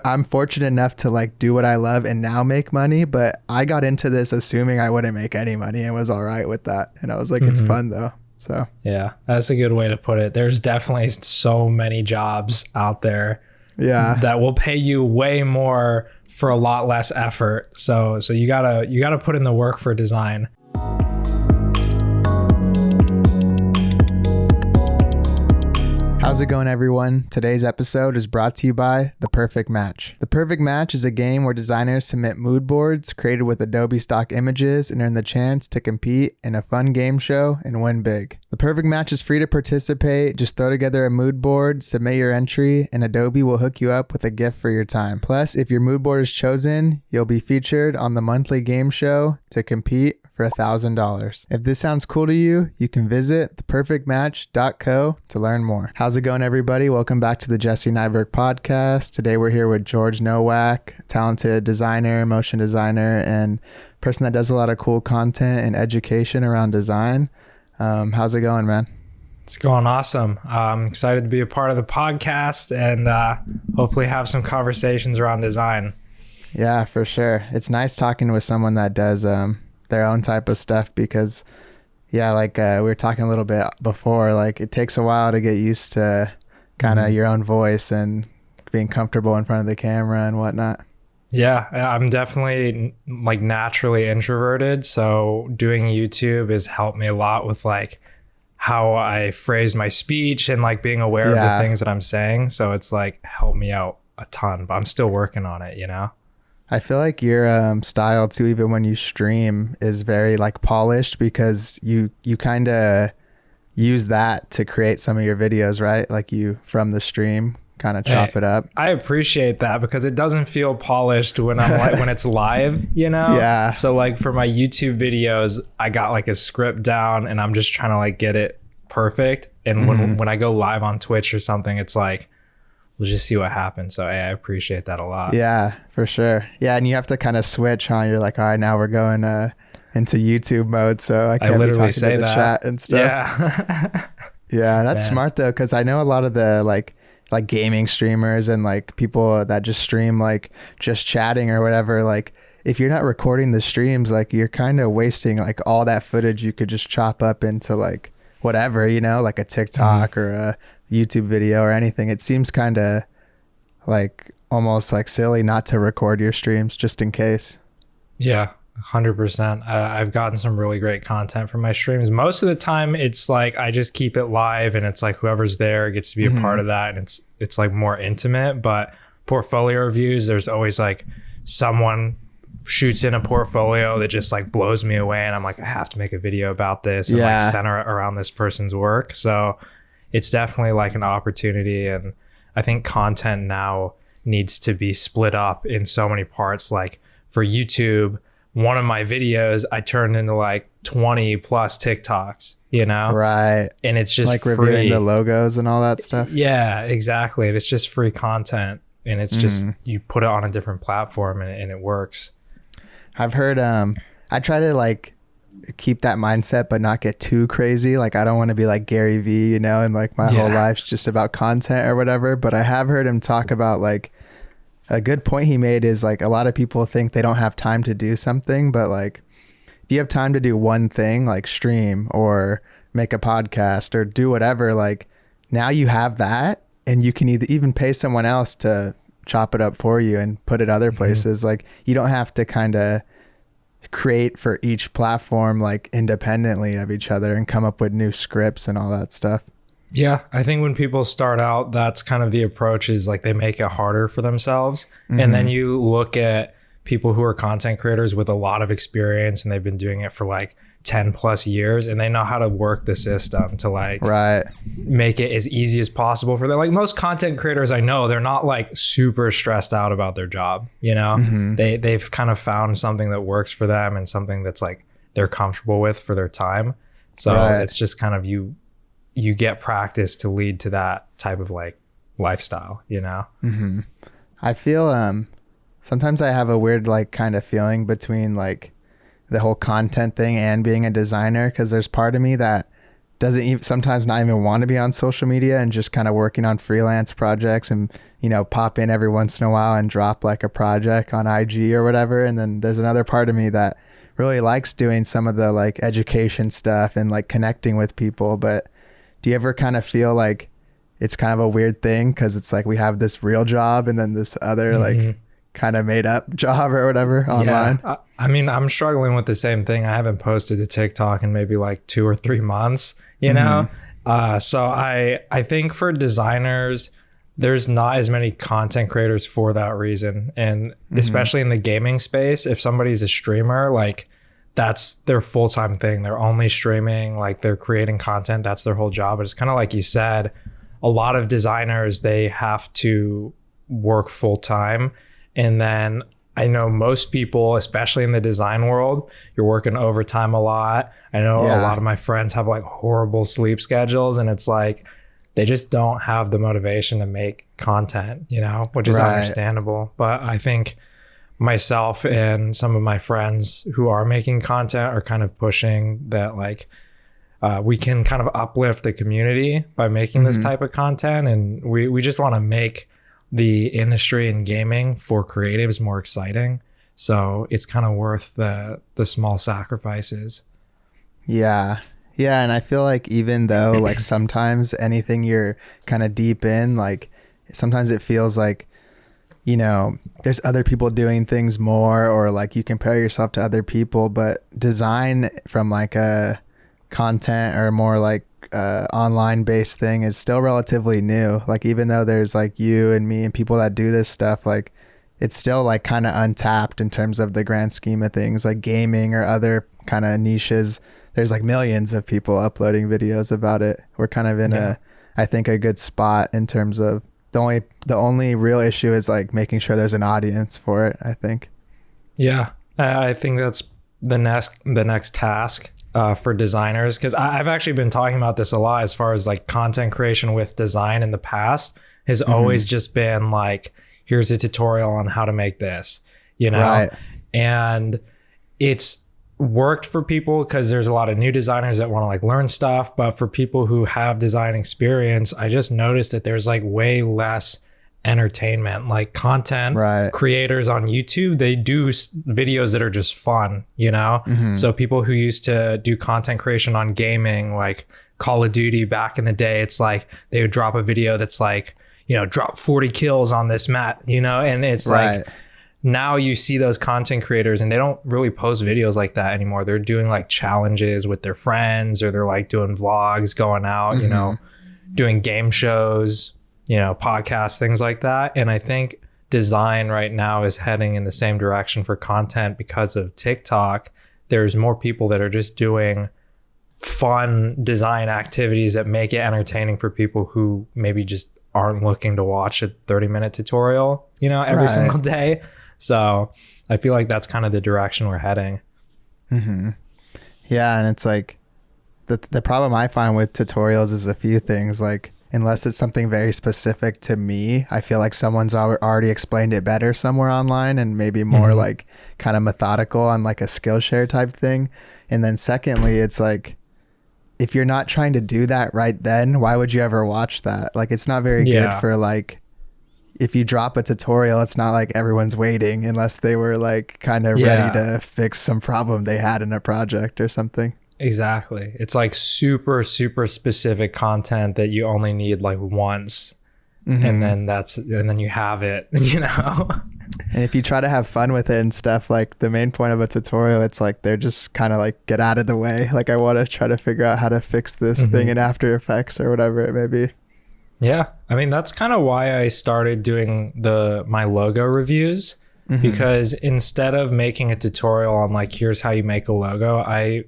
I'm fortunate enough to like do what I love and now make money, but I got into this assuming I wouldn't make any money and was all right with that. And I was like, it's fun though. So yeah, that's a good way to put it. There's definitely so many jobs out there that will pay you way more for a lot less effort. So you gotta put in the work for design. How's it going, everyone? Today's episode is brought to you by The Perfect Match. The Perfect Match is a game where designers submit mood boards created with Adobe stock images and earn the chance to compete in a fun game show and win big. The Perfect Match is free to participate. Just throw together a mood board, submit your entry, and Adobe will hook you up with a gift for your time. Plus, if your mood board is chosen, you'll be featured on the monthly game show to compete for $1,000. If this sounds cool to you, you can visit theperfectmatch.co to learn more. How's it going, everybody? Welcome back to the Jesse Nyberg Podcast. Today we're here with George Nowack, talented designer, motion designer, and person that does a lot of cool content and education around design. How's it going, man? It's going awesome. I'm excited to be a part of the podcast and hopefully have some conversations around design. Yeah, for sure. It's nice talking with someone that does their own type of stuff because like we were talking a little bit before, like it takes a while to get used to kind of your own voice and being comfortable in front of the camera and whatnot. Yeah, I'm definitely like naturally introverted, so doing YouTube has helped me a lot with like how I phrase my speech and like being aware of the things that I'm saying. So it's like helped me out a ton, but I'm still working on it, you know? I feel like your style too, even when you stream, is very like polished because you kind of use that to create some of your videos, right? Like you from the stream kind of chop it up. I appreciate that because it doesn't feel polished when I'm like when it's live, you know? Yeah. So like for my YouTube videos, I got like a script down and I'm just trying to like get it perfect. And when I go live on Twitch or something, it's like, we'll just see what happens. So I appreciate that a lot. Yeah, for sure. Yeah, and you have to kind of switch, huh? You're like, all right, now we're going into YouTube mode, so I can't be talking to the chat and stuff. Yeah. Yeah, that's smart though, because I know a lot of the like gaming streamers and like people that just stream like just chatting or whatever, like if you're not recording the streams, like you're kind of wasting like all that footage you could just chop up into like whatever, you know, like a TikTok or a YouTube video or anything. It seems kind of like almost like silly not to record your streams just in case. Yeah, 100%. I've gotten some really great content from my streams. Most of the time it's like I just keep it live and it's like whoever's there gets to be a part of that, and it's like more intimate. But portfolio reviews, there's always like someone shoots in a portfolio that just like blows me away and I'm like, I have to make a video about this and like center around this person's work. So it's definitely like an opportunity, and I think content now needs to be split up in so many parts. Like for YouTube, one of my videos I turned into like 20 plus TikToks, you know? Right. And it's just like free. Reviewing the logos and all that stuff. Yeah, exactly. And it's just free content, and it's just you put it on a different platform and it works. I've heard I try to like keep that mindset but not get too crazy. Like I don't want to be like Gary V, you know, and like my whole life's just about content or whatever. But I have heard him talk about like a good point he made is like a lot of people think they don't have time to do something, but like if you have time to do one thing, like stream or make a podcast or do whatever, like now you have that and you can even pay someone else to chop it up for you and put it other places. Like you don't have to kind of create for each platform like independently of each other and come up with new scripts and all that stuff. Yeah, I think when people start out, that's kind of the approach, is like they make it harder for themselves. And then you look at people who are content creators with a lot of experience and they've been doing it for like 10 plus years and they know how to work the system to like make it as easy as possible for them. Like most content creators I know, they're not like super stressed out about their job, you know? They've kind of found something that works for them and something that's like they're comfortable with for their time. So it's just kind of you get practice to lead to that type of like lifestyle, you know? I feel sometimes I have a weird like kind of feeling between like the whole content thing and being a designer, because there's part of me that doesn't even, sometimes not even want to be on social media and just kind of working on freelance projects and, you know, pop in every once in a while and drop like a project on IG or whatever. And then there's another part of me that really likes doing some of the like education stuff and like connecting with people. But do you ever kind of feel like it's kind of a weird thing? Cause it's like we have this real job and then this other like kind of made up job or whatever online. Yeah. I mean, I'm struggling with the same thing. I haven't posted to TikTok in maybe like 2 or 3 months, you know? So I think for designers, there's not as many content creators for that reason. And especially in the gaming space, if somebody's a streamer, like that's their full-time thing. They're only streaming, like they're creating content. That's their whole job. But it's kind of like you said, a lot of designers, they have to work full-time. And then I know most people, especially in the design world, you're working overtime a lot. I know a lot of my friends have like horrible sleep schedules, and it's like they just don't have the motivation to make content, you know, which is understandable. But I think myself and some of my friends who are making content are kind of pushing that like we can kind of uplift the community by making this type of content. And we just want to make the industry in gaming for creatives more exciting. So it's kind of worth the small sacrifices. Yeah. Yeah. And I feel like even though like sometimes anything you're kind of deep in, like sometimes it feels like, you know, there's other people doing things more, or like you compare yourself to other people, but design from like a content or more like online based thing is still relatively new. Like even though there's like you and me and people that do this stuff, like it's still like kind of untapped in terms of the grand scheme of things. Like gaming or other kind of niches, there's like millions of people uploading videos about it. We're kind of in I think a good spot in terms of the only real issue is like making sure there's an audience for it, I think. Yeah, I think that's the next task for designers, because I've actually been talking about this a lot as far as like content creation with design in the past has always just been like, here's a tutorial on how to make this, you know? And it's worked for people because there's a lot of new designers that want to like learn stuff. But for people who have design experience, I just noticed that there's like way less entertainment, like content creators on YouTube. They do videos that are just fun, you know? So people who used to do content creation on gaming, like Call of Duty back in the day, it's like they would drop a video that's like, you know, drop 40 kills on this map, you know? And it's like, now you see those content creators and they don't really post videos like that anymore. They're doing like challenges with their friends, or they're like doing vlogs, going out, you know, doing game shows, you know, podcasts, things like that. And I think design right now is heading in the same direction for content because of TikTok. There's more people that are just doing fun design activities that make it entertaining for people who maybe just aren't looking to watch a 30-minute tutorial, you know, every single day. So I feel like that's kind of the direction we're heading. Yeah. And it's like the problem I find with tutorials is a few things. Like, unless it's something very specific to me, I feel like someone's already explained it better somewhere online, and maybe more like kind of methodical on like a Skillshare type thing. And then secondly, it's like, if you're not trying to do that right then, why would you ever watch that? Like, it's not very good for like, if you drop a tutorial, it's not like everyone's waiting unless they were like kind of ready to fix some problem they had in a project or something. Exactly. It's like super, super specific content that you only need like once, and then you have it, you know? And if you try to have fun with it and stuff, like the main point of a tutorial, it's like they're just kind of like, get out of the way. Like, I want to try to figure out how to fix this thing in After Effects or whatever it may be. Yeah. I mean, that's kind of why I started doing my logo reviews, because instead of making a tutorial on like, here's how you make a logo, I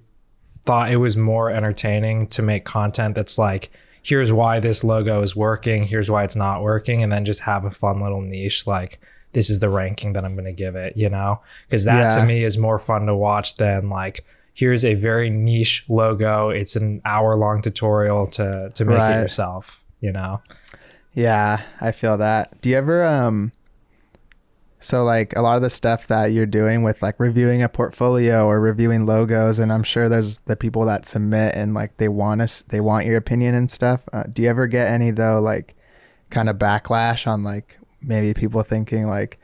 thought it was more entertaining to make content that's like, here's why this logo is working, here's why it's not working, and then just have a fun little niche, like, this is the ranking that I'm going to give it, you know? Because that to me is more fun to watch than like, here's a very niche logo, it's an hour-long tutorial to make it yourself, you know? Yeah, I feel that. Do you ever So like a lot of the stuff that you're doing with like reviewing a portfolio or reviewing logos, and I'm sure there's the people that submit and like they want your opinion and stuff. Do you ever get any though, like kind of backlash on like maybe people thinking like,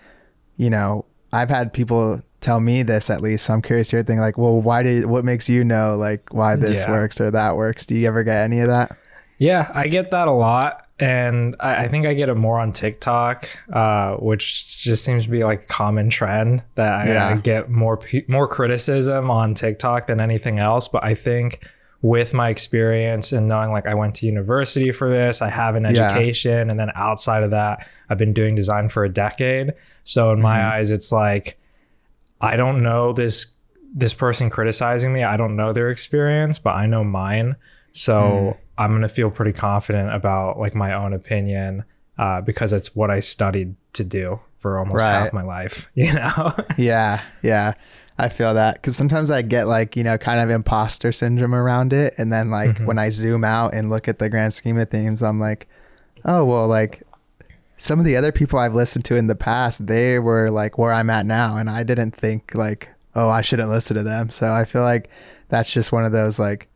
you know, I've had people tell me this at least. So I'm curious your thing, like, well, what makes you know like why this works or that works? Do you ever get any of that? Yeah, I get that a lot. And I think I get it more on TikTok, which just seems to be like a common trend that I get more criticism on TikTok than anything else. But I think with my experience and knowing like I went to university for this, I have an education, and then outside of that, I've been doing design for a decade. So in my eyes, it's like, I don't know this person criticizing me. I don't know their experience, but I know mine. So I'm going to feel pretty confident about like my own opinion because it's what I studied to do for almost half my life, you know? Yeah. I feel that because sometimes I get like, you know, kind of imposter syndrome around it. And then like when I zoom out and look at the grand scheme of things, I'm like, oh, well, like some of the other people I've listened to in the past, they were like where I'm at now. And I didn't think like, oh, I shouldn't listen to them. So I feel like that's just one of those like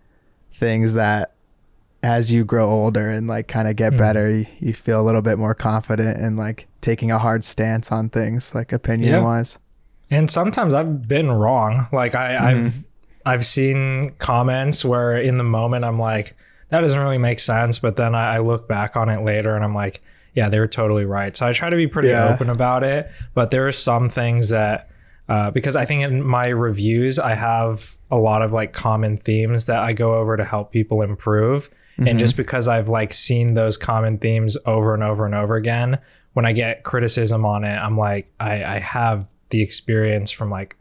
things that as you grow older and like kind of get better, you feel a little bit more confident in like taking a hard stance on things like opinion wise. And sometimes I've been wrong. Like I've seen comments where in the moment I'm like, that doesn't really make sense. But then I look back on it later and I'm like, yeah, they were totally right. So I try to be pretty open about it. But there are some things that, because I think in my reviews, I have a lot of like common themes that I go over to help people improve. And just because I've like seen those common themes over and over and over again, when I get criticism on it, I'm like, I have the experience from like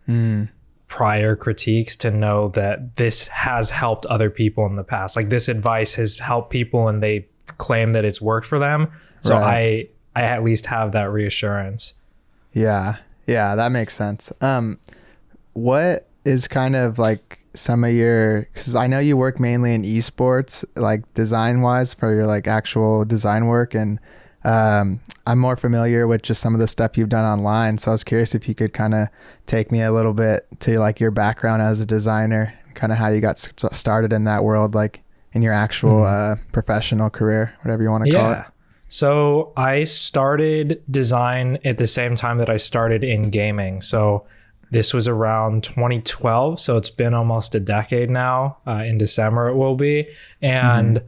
prior critiques to know that this has helped other people in the past. Like this advice has helped people and they claim that it's worked for them. So I at least have that reassurance. Yeah, that makes sense. What is kind of like some of your, because I know you work mainly in esports, like design wise for your like actual design work, and I'm more familiar with just some of the stuff you've done online. So I was curious if you could kind of take me a little bit to like your background as a designer, kind of how you got started in that world, like in your actual professional career, whatever you want to call it. So I started design at the same time that I started in gaming. So this was around 2012. So it's been almost a decade now. In December it will be. And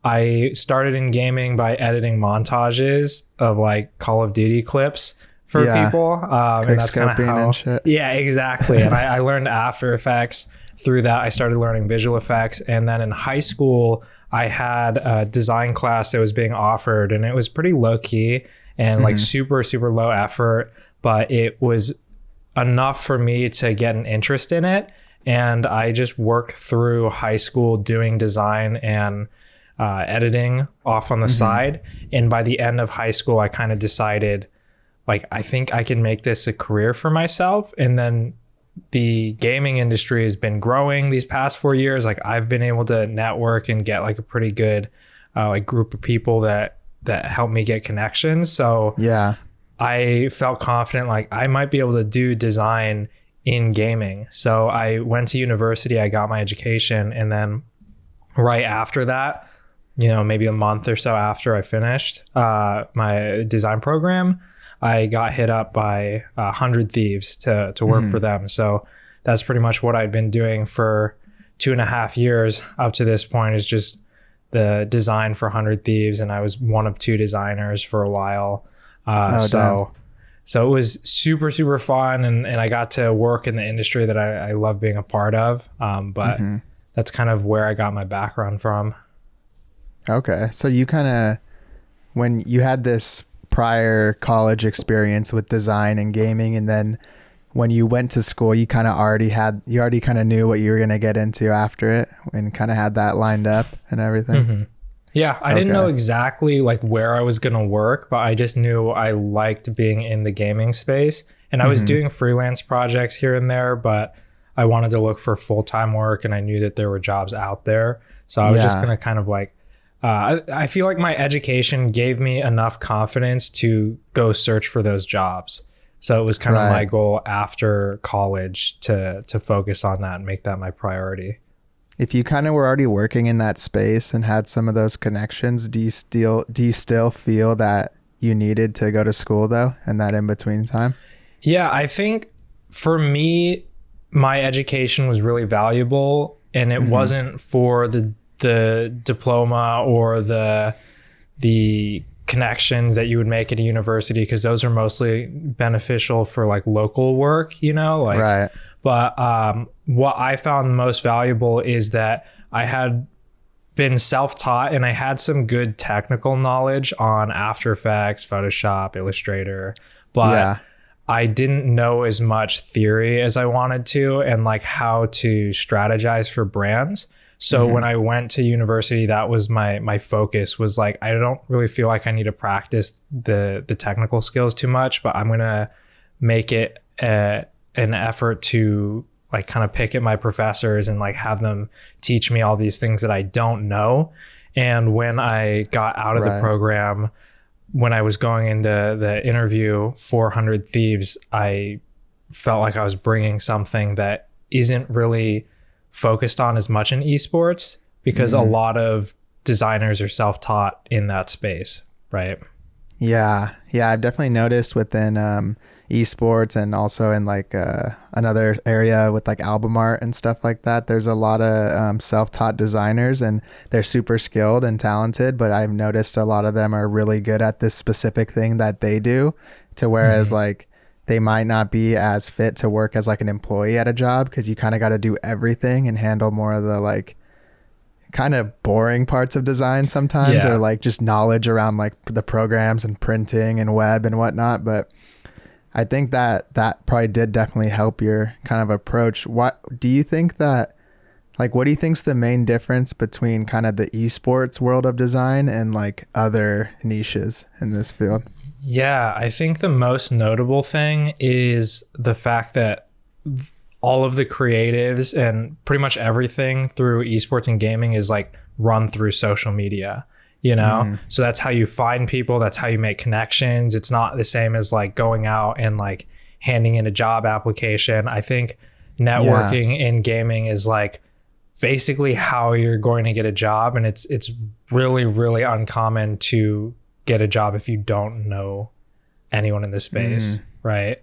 I started in gaming by editing montages of like Call of Duty clips for people. And that's kind of how, and shit. Yeah, exactly. And I learned After Effects through that. I started learning visual effects. And then in high school, I had a design class that was being offered, and it was pretty low key and like super, super low effort, but it was enough for me to get an interest in it. And I just worked through high school doing design and editing off on the side. And by the end of high school, I kind of decided like, I think I can make this a career for myself. And then the gaming industry has been growing these past 4 years. Like I've been able to network and get like a pretty good like group of people that help me get connections. So I felt confident like I might be able to do design in gaming. So I went to university, I got my education, and then right after that, you know, maybe a month or so after I finished my design program, I got hit up by 100 Thieves to work for them. So that's pretty much what I'd been doing for 2.5 years up to this point, is just the design for 100 Thieves. And I was one of 2 designers for a while. So it was super, super fun. And I got to work in the industry that I love being a part of. But that's kind of where I got my background from. Okay. So you kind of, when you had this prior college experience with design and gaming, and then when you went to school, you kind of already kind of knew what you were going to get into after it and kind of had that lined up and everything. Yeah, I didn't know exactly like where I was going to work, but I just knew I liked being in the gaming space. And I was doing freelance projects here and there, but I wanted to look for full-time work, and I knew that there were jobs out there. So I was just going to kind of like, I feel like my education gave me enough confidence to go search for those jobs. So it was kind of my goal after college to focus on that and make that my priority. If you kind of were already working in that space and had some of those connections, do you still feel that you needed to go to school though in that in-between time? Yeah, I think for me, my education was really valuable, and it wasn't for the diploma or the connections that you would make at a university, because those are mostly beneficial for like local work, you know, like, right. But what I found most valuable is that I had been self-taught and I had some good technical knowledge on After Effects, Photoshop, Illustrator, but I didn't know as much theory as I wanted to, and like how to strategize for brands. So when I went to university, that was my focus, was like, I don't really feel like I need to practice the technical skills too much, but I'm going to make it an effort to like kind of pick at my professors and like have them teach me all these things that I don't know. And when I got out of the program, when I was going into the interview for 100 Thieves, I felt like I was bringing something that isn't really focused on as much in esports, because a lot of designers are self-taught in that space, right? Yeah, I've definitely noticed within esports, and also in like another area with like album art and stuff like that, there's a lot of self-taught designers, and they're super skilled and talented, but I've noticed a lot of them are really good at this specific thing that they do, to whereas like they might not be as fit to work as like an employee at a job, because you kind of got to do everything and handle more of the like kind of boring parts of design sometimes, or like just knowledge around like the programs and printing and web and whatnot. But I think that probably did definitely help your kind of approach. What do you think that, like, what do you think's the main difference between kind of the esports world of design and like other niches in this field? Yeah, I think the most notable thing is the fact that all of the creatives and pretty much everything through esports and gaming is like run through social media, you know? So that's how you find people. That's how you make connections. It's not the same as like going out and like handing in a job application. I think networking in gaming is like basically how you're going to get a job. And it's really, really uncommon to get a job if you don't know anyone in the space, right?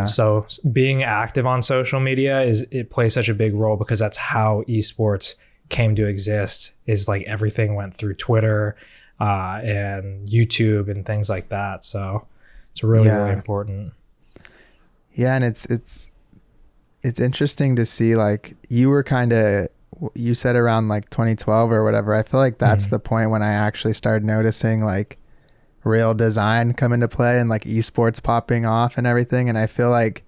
So being active on social media it plays such a big role, because that's how esports came to exist, is like everything went through Twitter and YouTube and things like that. So it's really, really important. Yeah. And it's interesting to see, like, you said around like 2012 or whatever. I feel like that's the point when I actually started noticing like real design come into play and like esports popping off and everything. And I feel like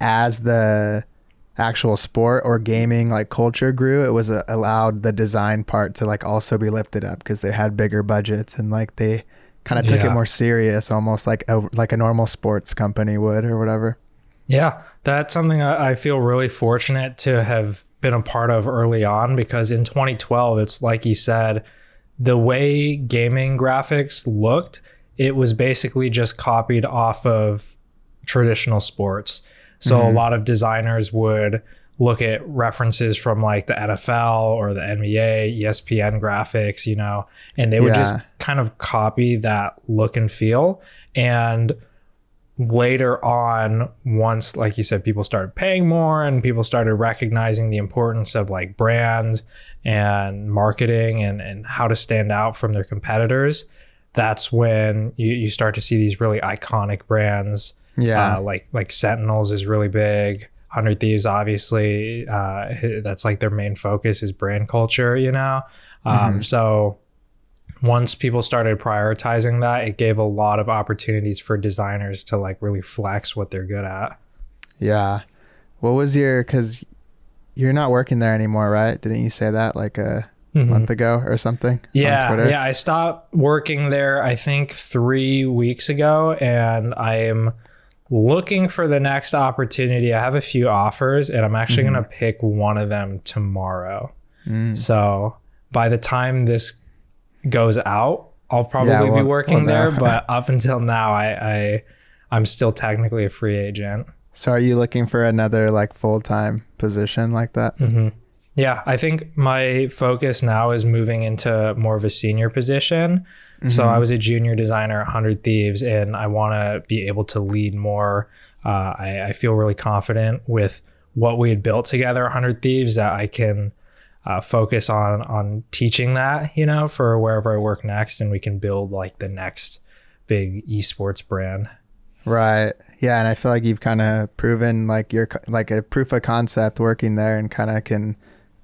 as the actual sport or gaming like culture grew, it was allowed the design part to like also be lifted up, because they had bigger budgets and like they kind of took it more serious, almost like a normal sports company would or whatever. Yeah, that's something I feel really fortunate to have been a part of early on, because in 2012, it's like you said, the way gaming graphics looked, it was basically just copied off of traditional sports. So a lot of designers would look at references from like the NFL or the NBA, ESPN graphics, you know, and they would just kind of copy that look and feel. And later on, once, like you said, people started paying more and people started recognizing the importance of like brand and marketing and how to stand out from their competitors, that's when you start to see these really iconic brands. Like Sentinels is really big. 100 Thieves, obviously, that's like their main focus is brand culture, you know? So once people started prioritizing that, it gave a lot of opportunities for designers to like really flex what they're good at. Yeah. What was because you're not working there anymore, right? Didn't you say that like a month ago or something? Yeah. Yeah. I stopped working there, I think 3 weeks ago, and I am looking for the next opportunity. I have a few offers, and I'm actually going to pick one of them tomorrow. So by the time this goes out, I'll probably be working there. But up until now, I'm still technically a free agent. So are you looking for another like full-time position like that? Mm-hmm. Yeah, I think my focus now is moving into more of a senior position. Mm-hmm. So I was a junior designer at 100 Thieves, and I want to be able to lead more. I feel really confident with what we had built together at 100 Thieves that I can focus on teaching that, you know, for wherever I work next, and we can build like the next big esports brand. Right. Yeah. And I feel like you've kind of proven like you're like a proof of concept working there, and kind of can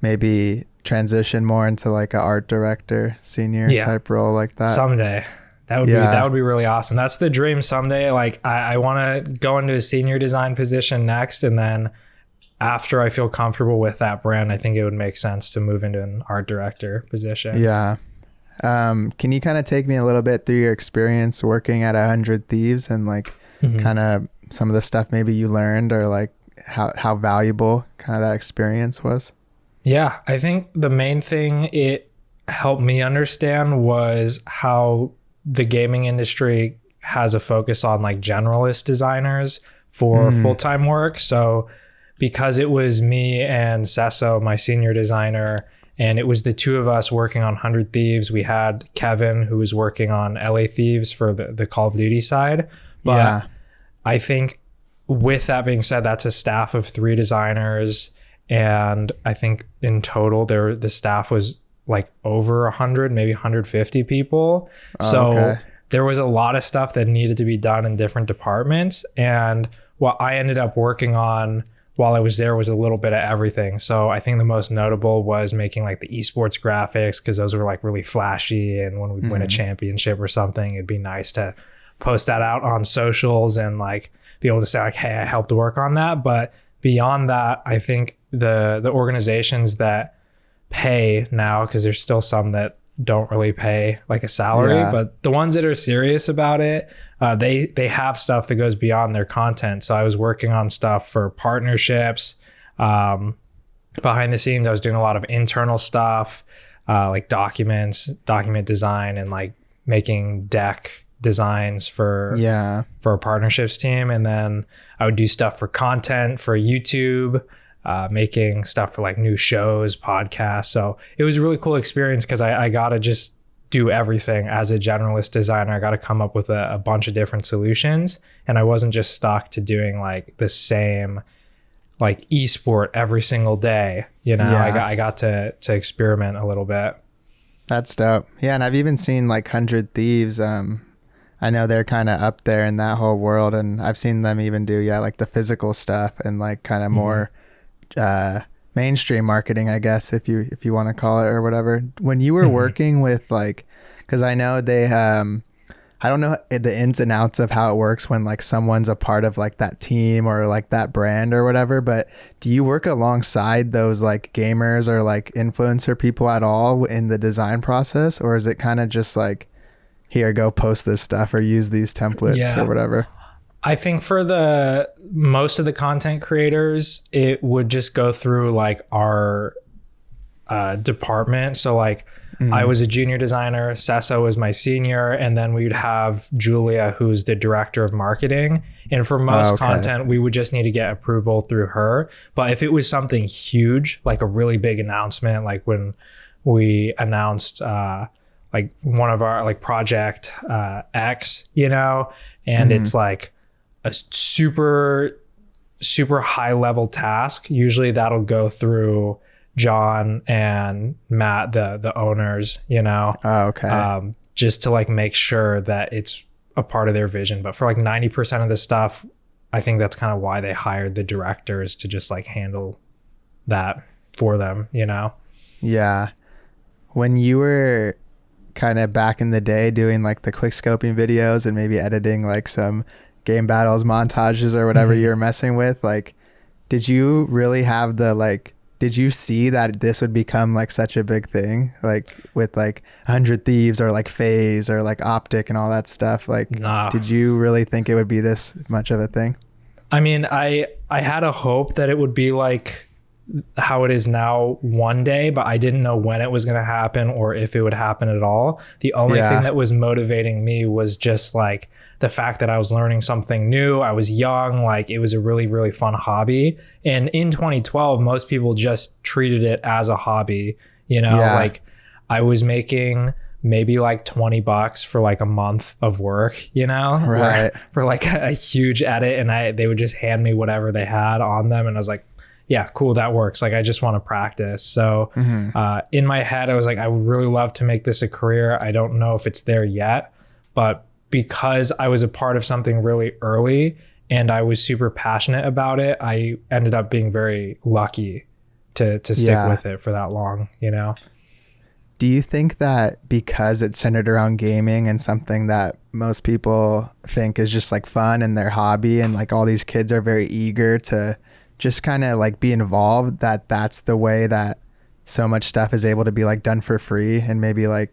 maybe transition more into like a art director, senior type role like that. Someday. That would be really awesome. That's the dream someday. Like I want to go into a senior design position next. And then after I feel comfortable with that brand, I think it would make sense to move into an art director position. Yeah. Can you kind of take me a little bit through your experience working at 100 Thieves and like kind of some of the stuff maybe you learned, or like how valuable kind of that experience was? Yeah, I think the main thing it helped me understand was how the gaming industry has a focus on like generalist designers for full-time work. So because it was me and Seso, my senior designer, and it was the two of us working on 100 Thieves. We had Kevin, who was working on LA Thieves for the Call of Duty side. But I think with that being said, that's a staff of 3 designers. And I think in total, the staff was like over 100, maybe 150 people. So there was a lot of stuff that needed to be done in different departments. And what I ended up working on while I was there was a little bit of everything. So I think the most notable was making like the esports graphics, because those were like really flashy. And when we win a championship or something, it'd be nice to post that out on socials and like be able to say like, hey, I helped work on that. But beyond that, I think the organizations that pay now, because there's still some that don't really pay like a salary, but the ones that are serious about it, they have stuff that goes beyond their content. So I was working on stuff for partnerships, behind the scenes. I was doing a lot of internal stuff, like document design, and like making deck designs for a partnerships team. And then I would do stuff for content for YouTube, making stuff for like new shows, podcasts. So it was a really cool experience, because I got to just do everything as a generalist designer. I got to come up with a bunch of different solutions, and I wasn't just stuck to doing like the same like esport every single day. You know, I got to experiment a little bit. That's dope. Yeah. And I've even seen like 100 Thieves. I know they're kind of up there in that whole world, and I've seen them even do like the physical stuff and like kind of more mainstream marketing, I guess, if you want to call it, or whatever. When you were working with like, because I know they I don't know the ins and outs of how it works when like someone's a part of like that team or like that brand or whatever, but do you work alongside those like gamers or like influencer people at all in the design process, or is it kind of just like, here, go post this stuff or use these templates or whatever? I think for most of the content creators, it would just go through like our department. So like I was a junior designer, Seso was my senior, and then we'd have Julia, who's the director of marketing. And for most content, we would just need to get approval through her. But if it was something huge, like a really big announcement, like when we announced like one of our like project X, you know, and it's like a super high level task, usually that'll go through John and Matt, the owners, you know, just to like make sure that it's a part of their vision. But for like 90% of the stuff, I think that's kind of why they hired the directors to just like handle that for them, you know? Yeah. When you were kind of back in the day doing like the quick scoping videos and maybe editing like some game battles montages or whatever you were messing with, like, did you really have the like, did you see that this would become like such a big thing, like with like 100 Thieves or like Phase or like Optic and all that stuff? Like, did you really think it would be this much of a thing? I mean, I had a hope that it would be like how it is now one day, but I didn't know when it was going to happen or if it would happen at all. The only thing that was motivating me was just like the fact that I was learning something new. I was young, like it was a really, really fun hobby. And in 2012, most people just treated it as a hobby, you know, like I was making maybe like $20 for like a month of work, you know, for like a huge edit. And they would just hand me whatever they had on them. And I was like, yeah, cool, that works. Like, I just want to practice. So in my head, I was like, I would really love to make this a career. I don't know if it's there yet, but because I was a part of something really early and I was super passionate about it, I ended up being very lucky to stick with it for that long, you know? Do you think that because it's centered around gaming and something that most people think is just like fun and their hobby, and like all these kids are very eager to just kind of like be involved, that's the way that so much stuff is able to be like done for free and maybe like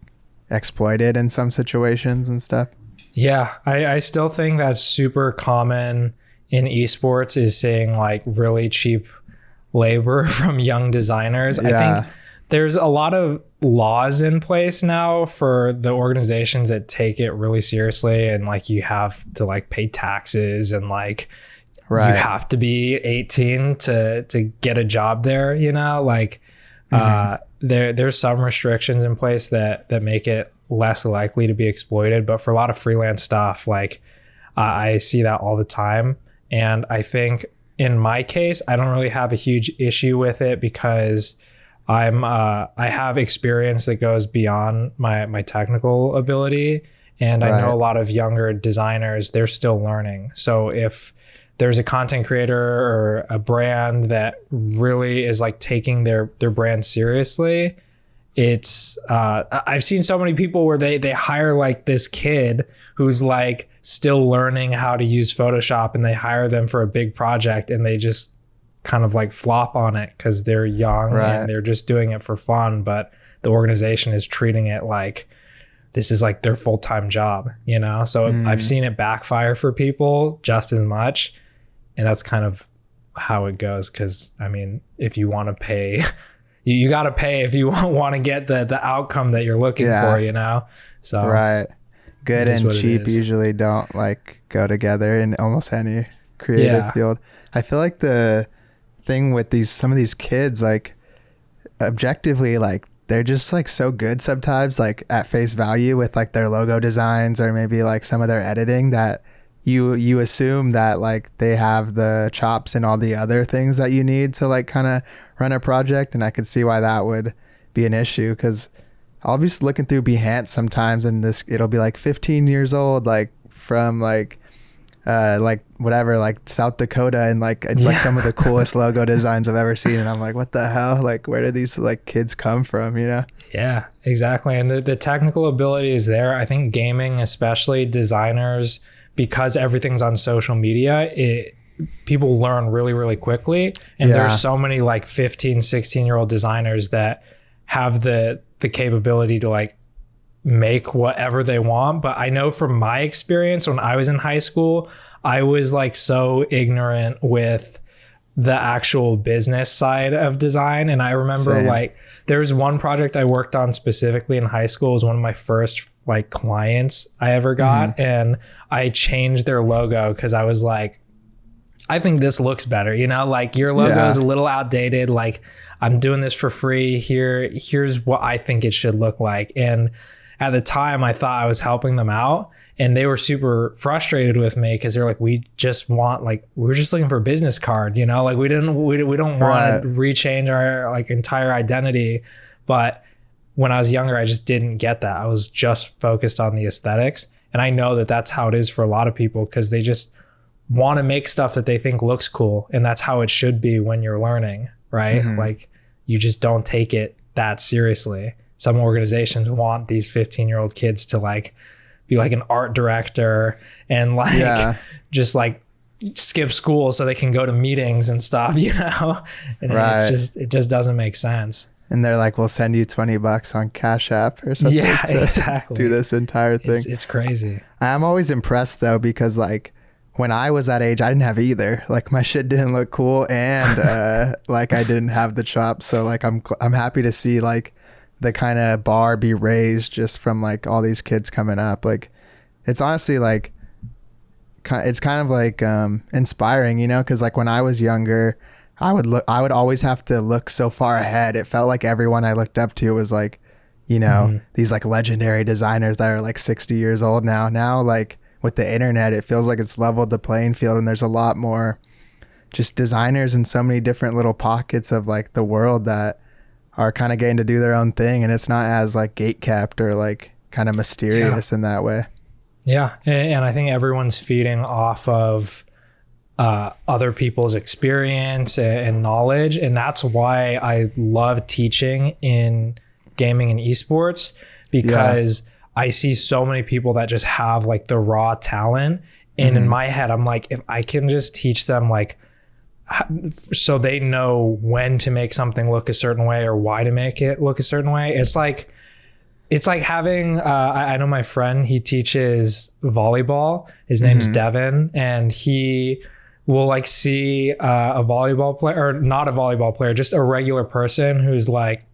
exploited in some situations and stuff? Yeah, I still think that's super common in esports, is seeing like really cheap labor from young designers. I think there's a lot of laws in place now for the organizations that take it really seriously, and like you have to like pay taxes, and like you have to be 18 to get a job there, you know, like there's some restrictions in place that make it less likely to be exploited. But for a lot of freelance stuff, like I see that all the time. And I think in my case, I don't really have a huge issue with it because I have experience that goes beyond my technical ability. And I know a lot of younger designers, they're still learning. So if there's a content creator or a brand that really is like taking their brand seriously, it's I've seen so many people where they hire like this kid who's like still learning how to use Photoshop, and they hire them for a big project and they just kind of like flop on it because they're young and they're just doing it for fun, but the organization is treating it like this is like their full-time job, you know? So I've seen it backfire for people just as much, and that's kind of how it goes. Because I mean, if you want to pay, you got to pay if you want to get the outcome that you're looking for, you know? So good and cheap usually don't like go together in almost any creative field. I feel like the thing with some of these kids, like objectively, like they're just like so good sometimes, like at face value with like their logo designs or maybe like some of their editing, that you assume that like they have the chops and all the other things that you need to like kind of run a project. And I could see why that would be an issue, because I'll be just looking through Behance sometimes and it'll be like 15 years old, like from like whatever, like South Dakota, and like it's like some of the coolest logo designs I've ever seen, and I'm like, what the hell, like where do these like kids come from, you know? Yeah, exactly. And the technical ability is there. I think gaming, especially designers, because everything's on social media, people learn really, really quickly, and there's so many like 15-16-year-old designers that have the capability to like make whatever they want. But I know from my experience, when I was in high school, I was like so ignorant with the actual business side of design. And I remember like there was one project I worked on specifically in high school. It was one of my first like clients I ever got. And I changed their logo because I was like, I think this looks better, you know, like your logo is a little outdated. Like I'm doing this for free. Here's what I think it should look like. And at the time I thought I was helping them out, and they were super frustrated with me because they're like, we're just looking for a business card, you know, like we don't want to rechange our like entire identity. But when I was younger, I just didn't get that. I was just focused on the aesthetics. And I know that that's how it is for a lot of people, because they just want to make stuff that they think looks cool. And that's how it should be when you're learning, right? Like you just don't take it that seriously. Some organizations want these 15-year-old kids to like be like an art director and like just like skip school so they can go to meetings and stuff, you know? And it just doesn't make sense. And they're like, we'll send you $20 on Cash App or something to do this entire thing. It's crazy. I'm always impressed though, because like when I was that age, I didn't have either. Like my shit didn't look cool, and like I didn't have the chops. So like I'm happy to see like the kind of bar be raised just from like all these kids coming up. Like it's honestly like it's kind of like inspiring, you know, because like when I was younger, I would always have to look so far ahead. It felt like everyone I looked up to was like, you know, these like legendary designers that are like 60 years old now. Now like with the internet, it feels like it's leveled the playing field, and there's a lot more just designers in so many different little pockets of like the world that are kind of getting to do their own thing, and it's not as like gatekept or like kind of mysterious in that way. Yeah. And I think everyone's feeding off of other people's experience and knowledge. And that's why I love teaching in gaming and esports, because I see so many people that just have like the raw talent. And in my head, I'm like, if I can just teach them like, so they know when to make something look a certain way or why to make it look a certain way. It's like having, I know my friend, he teaches volleyball. His name's Devin, and he will like see a volleyball player, or not a volleyball player, just a regular person who's like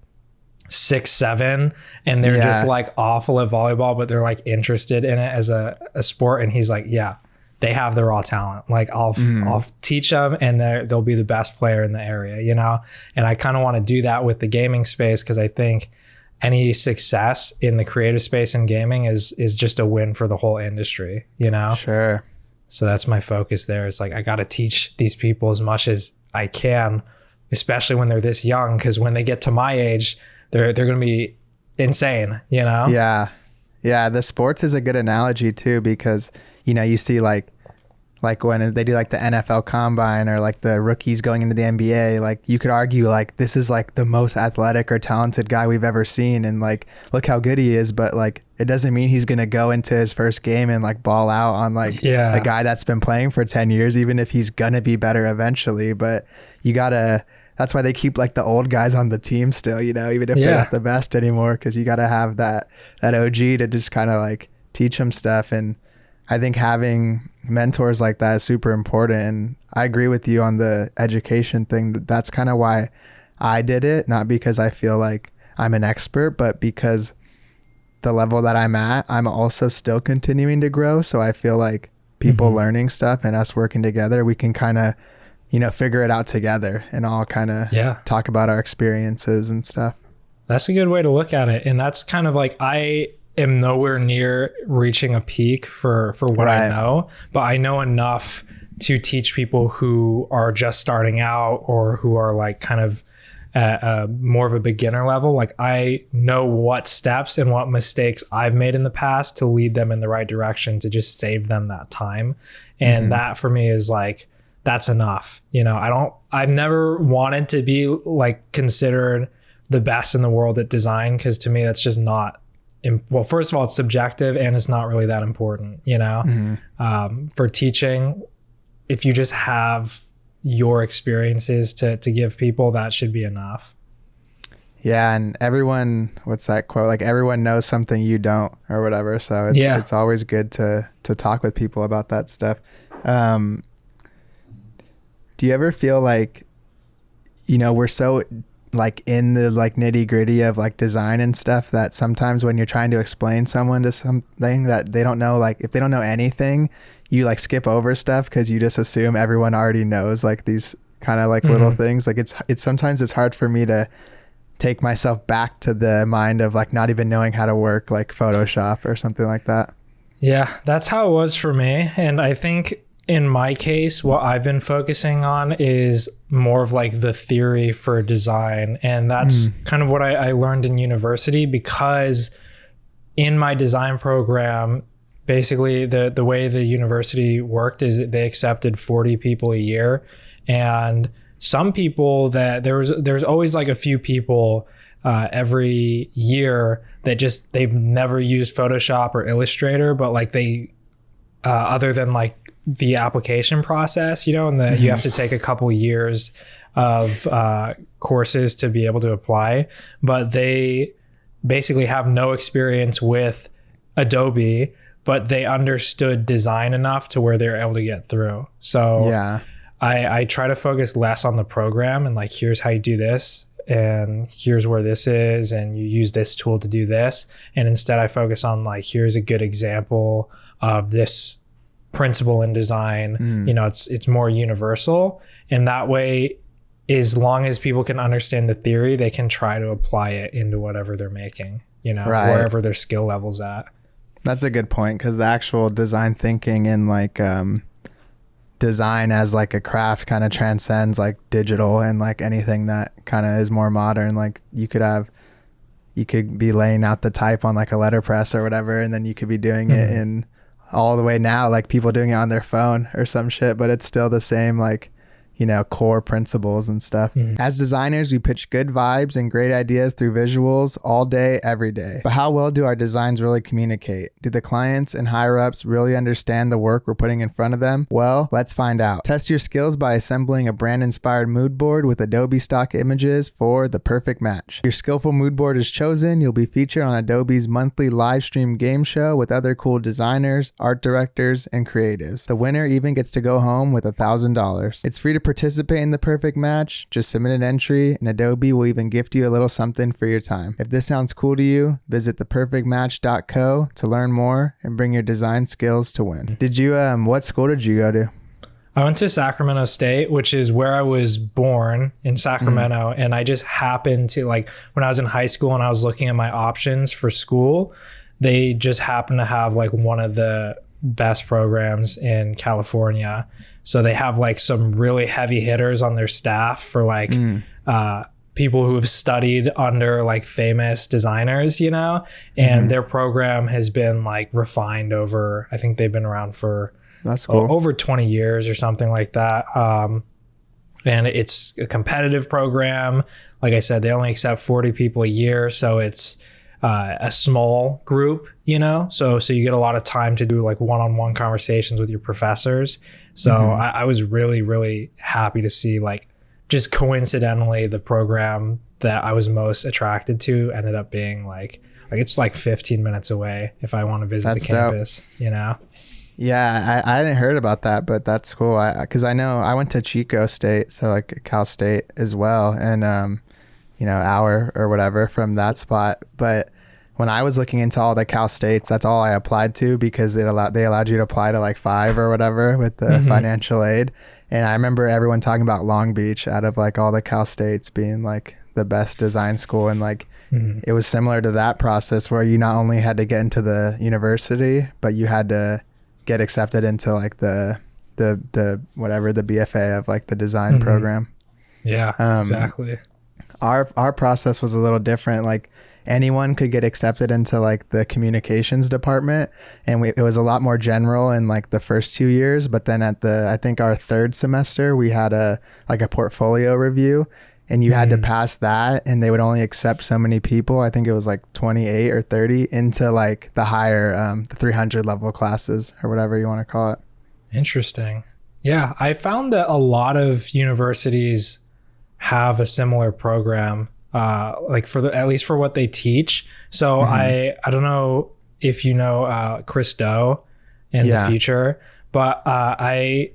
6'7", and they're just like awful at volleyball, but they're like interested in it as a sport. And he's like, yeah, they have the raw talent. Like I'll teach them, and they'll be the best player in the area, you know? And I kind of want to do that with the gaming space, because I think any success in the creative space in gaming is just a win for the whole industry, you know? Sure. So that's my focus there. It's like, I got to teach these people as much as I can, especially when they're this young, because when they get to my age, they're going to be insane, you know? Yeah. Yeah. The sports is a good analogy too, because, you know, you see like when they do like the NFL combine or like the rookies going into the NBA, like you could argue like this is like the most athletic or talented guy we've ever seen, and like look how good he is, but like it doesn't mean he's going to go into his first game and like ball out on like a guy that's been playing for 10 years, even if he's going to be better eventually. But that's why they keep like the old guys on the team still, you know, even if they're not the best anymore, because you got to have that OG to just kind of like teach them stuff. And I think having mentors like that is super important. And I agree with you on the education thing. That's kind of why I did it, not because I feel like I'm an expert, but because the level that I'm at, I'm also still continuing to grow. So I feel like people learning stuff and us working together, we can kind of, you know, figure it out together and all kind of talk about our experiences and stuff. That's a good way to look at it. And that's kind of like, I am nowhere near reaching a peak for what I know, but I know enough to teach people who are just starting out or who are like kind of at more of a beginner level. Like I know what steps and what mistakes I've made in the past to lead them in the right direction, to just save them that time. And that for me is like, that's enough. You know, I've never wanted to be like considered the best in the world at design, because to me, that's just not, well, first of all, it's subjective and it's not really that important, you know? For teaching, if you just have your experiences to give people, that should be enough. Yeah. And everyone, what's that quote? Like everyone knows something you don't, or whatever. So it's always good to talk with people about that stuff. Do you ever feel like, you know, we're so like in the like nitty gritty of like design and stuff that sometimes when you're trying to explain someone to something that they don't know, like if they don't know anything, you like skip over stuff because you just assume everyone already knows like these kind of like little things. Like it's sometimes it's hard for me to take myself back to the mind of like not even knowing how to work like Photoshop or something like that. Yeah, that's how it was for me. And I think in my case, what I've been focusing on is more of like the theory for design. And that's kind of what I learned in university, because in my design program, basically the way the university worked is that they accepted 40 people a year. And some people that there's always like a few people every year that they've never used Photoshop or Illustrator, but like they, other than like the application process, you know, and you have to take a couple years of courses to be able to apply, but they basically have no experience with Adobe but they understood design enough to where they were able to get through. So Yeah. I try to focus less on the program and like, here's how you do this, and here's where this is, and you use this tool to do this. And instead I focus on like, here's a good example of this principle in design. You know, it's more universal. And that way, as long as people can understand the theory, they can try to apply it into whatever they're making, you know, wherever their skill level's at. That's a good point, because the actual design thinking and like design as like a craft kind of transcends like digital and like anything that kind of is more modern. Like you could be laying out the type on like a letterpress or whatever, and then you could be doing it in all the way now, like people doing it on their phone or some shit, but it's still the same like, you know, core principles and stuff. As designers, we pitch good vibes and great ideas through visuals all day, every day. But how well do our designs really communicate? Do the clients and higher ups really understand the work we're putting in front of them? Well, let's find out. Test your skills by assembling a brand inspired mood board with Adobe stock images for the perfect match. Your skillful mood board is chosen. You'll be featured on Adobe's monthly live stream game show with other cool designers, art directors, and creatives. The winner even gets to go home with $1,000. It's free to participate in the perfect match. Just submit an entry and Adobe will even gift you a little something for your time. If this sounds cool to you, visit theperfectmatch.co to learn more and bring your design skills to win. Did you what school did you go to? I went to Sacramento State, which is where I was born, in Sacramento. And I just happened to, like, when I was in high school and I was looking at my options for school, they just happened to have like one of the best programs in California. So they have like some really heavy hitters on their staff for like people who have studied under like famous designers, you know, and their program has been like refined over, I think they've been around for That's cool. over 20 years or something like that. And it's a competitive program. Like I said, they only accept 40 people a year. So it's a small group, you know, so you get a lot of time to do like one-on-one conversations with your professors. So I was really, really happy to see, like, just coincidentally, the program that I was most attracted to ended up being like it's like 15 minutes away if I want to visit the campus, you know? Yeah, I hadn't heard about that, but that's cool. Because I know I went to Chico State, so like Cal State as well, and you know, hour or whatever from that spot. But when I was looking into all the Cal States, that's all I applied to, because they allowed you to apply to like 5 or whatever with the financial aid. And I remember everyone talking about Long Beach out of like all the Cal States being like the best design school. And like it was similar to that process where you not only had to get into the university, but you had to get accepted into like the whatever, the BFA of like the design program. Yeah, exactly. Our process was a little different. Like anyone could get accepted into like the communications department, and it was a lot more general in like the first 2 years. But then at I think our 3rd semester, we had a portfolio review, and you had to pass that, and they would only accept so many people. I think it was like 28 or 30 into like the higher, the 300 level classes or whatever you want to call it. Interesting. Yeah, I found that a lot of universities have a similar program, like at least for what they teach. So I don't know if you know Chris Do in the future, but I've